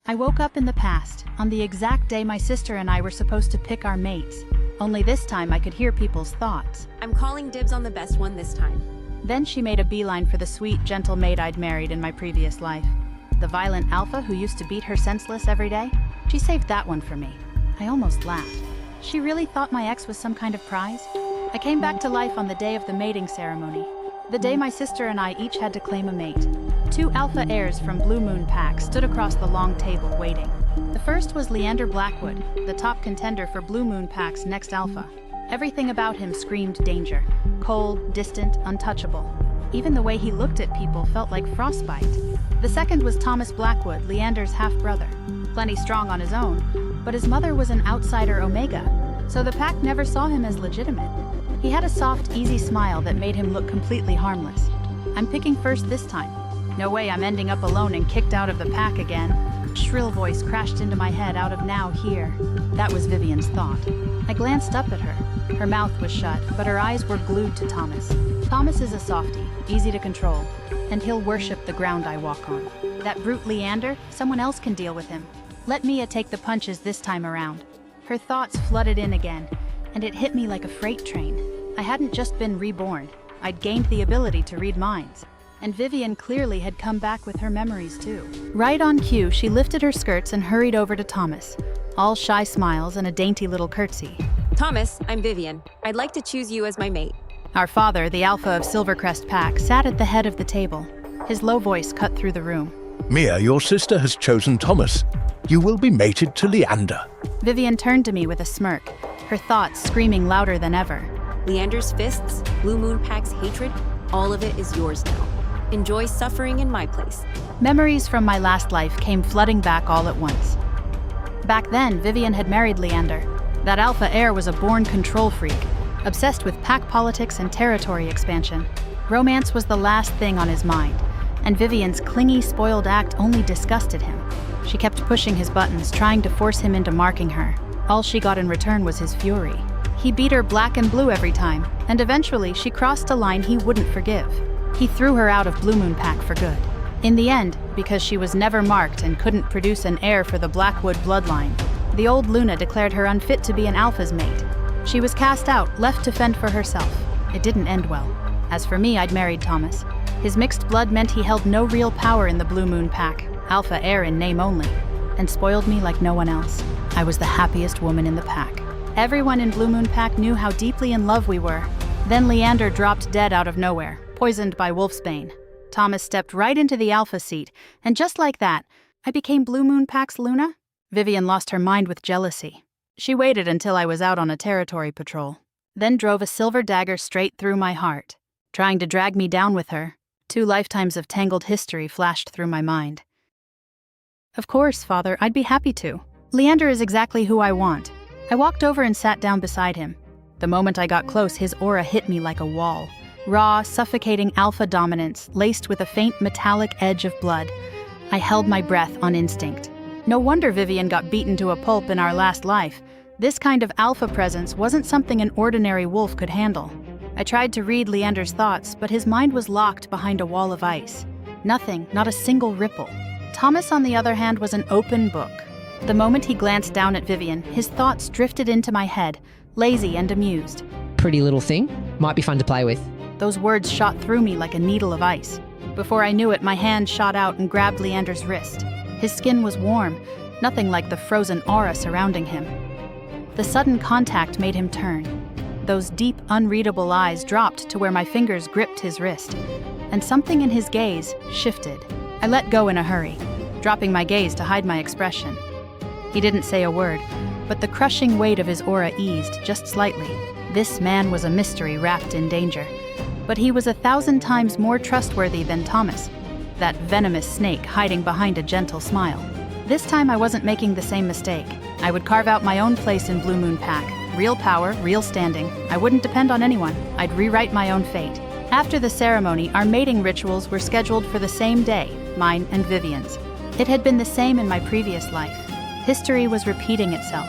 I woke up in the past, on the exact day my sister and I were supposed to pick our mates. Only this time I could hear people's thoughts. I'm calling dibs on the best one this time. Then she made a beeline for the sweet, gentle maid I'd married in my previous life. The violent alpha who used to beat her senseless every day? She saved that one for me. I almost laughed. She really thought my ex was some kind of prize? I came back to life on the day of the mating ceremony. The day my sister and I each had to claim a mate. 2 alpha heirs from Blue Moon Pack stood across the long table waiting. The first was Leander Blackwood, the top contender for Blue Moon Pack's next alpha. Everything about him screamed danger. Cold, distant, untouchable. Even the way he looked at people felt like frostbite. The second was Thomas Blackwood, Leander's half-brother. Plenty strong on his own, but his mother was an outsider Omega, so the pack never saw him as legitimate. He had a soft, easy smile that made him look completely harmless. I'm picking first this time. No way I'm ending up alone and kicked out of the pack again. Shrill voice crashed into my head out of now here. That was Vivian's thought. I glanced up at her. Her mouth was shut, but her eyes were glued to Thomas. Thomas is a softie, easy to control, and he'll worship the ground I walk on. That brute Leander, someone else can deal with him. Let Mia take the punches this time around. Her thoughts flooded in again, and it hit me like a freight train. I hadn't just been reborn. I'd gained the ability to read minds. And Vivian clearly had come back with her memories too. Right on cue, she lifted her skirts and hurried over to Thomas, all shy smiles and a dainty little curtsy. Thomas, I'm Vivian. I'd like to choose you as my mate. Our father, the alpha of Silvercrest Pack, sat at the head of the table. His low voice cut through the room. Mia, your sister has chosen Thomas. You will be mated to Leander. Vivian turned to me with a smirk, her thoughts screaming louder than ever. Leander's fists, Blue Moon Pack's hatred, all of it is yours now. Enjoy suffering in my place. Memories from my last life came flooding back all at once. Back then, Vivian had married Leander. That alpha heir was a born control freak, obsessed with pack politics and territory expansion. Romance was the last thing on his mind, and Vivian's clingy, spoiled act only disgusted him. She kept pushing his buttons, trying to force him into marking her. All she got in return was his fury. He beat her black and blue every time, and eventually she crossed a line he wouldn't forgive. He threw her out of Blue Moon Pack for good. In the end, because she was never marked and couldn't produce an heir for the Blackwood bloodline, the old Luna declared her unfit to be an alpha's mate. She was cast out, left to fend for herself. It didn't end well. As for me, I'd married Thomas. His mixed blood meant he held no real power in the Blue Moon Pack, alpha heir in name only, and spoiled me like no one else. I was the happiest woman in the pack. Everyone in Blue Moon Pack knew how deeply in love we were. Then Leander dropped dead out of nowhere, poisoned by wolfsbane. Thomas stepped right into the alpha seat, and just like that, I became Blue Moon Pack's Luna? Vivian lost her mind with jealousy. She waited until I was out on a territory patrol, then drove a silver dagger straight through my heart. Trying to drag me down with her, 2 lifetimes of tangled history flashed through my mind. Of course, Father, I'd be happy to. Leander is exactly who I want. I walked over and sat down beside him. The moment I got close, his aura hit me like a wall. Raw, suffocating alpha dominance, laced with a faint metallic edge of blood. I held my breath on instinct. No wonder Vivian got beaten to a pulp in our last life. This kind of alpha presence wasn't something an ordinary wolf could handle. I tried to read Leander's thoughts, but his mind was locked behind a wall of ice. Nothing, not a single ripple. Thomas, on the other hand, was an open book. The moment he glanced down at Vivian, his thoughts drifted into my head, lazy and amused. Pretty little thing. Might be fun to play with. Those words shot through me like a needle of ice. Before I knew it, my hand shot out and grabbed Leander's wrist. His skin was warm, nothing like the frozen aura surrounding him. The sudden contact made him turn. Those deep, unreadable eyes dropped to where my fingers gripped his wrist, and something in his gaze shifted. I let go in a hurry, dropping my gaze to hide my expression. He didn't say a word, but the crushing weight of his aura eased just slightly. This man was a mystery wrapped in danger, but he was 1,000 times more trustworthy than Thomas, that venomous snake hiding behind a gentle smile. This time I wasn't making the same mistake. I would carve out my own place in Blue Moon Pack. Real power, real standing. I wouldn't depend on anyone. I'd rewrite my own fate. After the ceremony, our mating rituals were scheduled for the same day, mine and Vivian's. It had been the same in my previous life. History was repeating itself.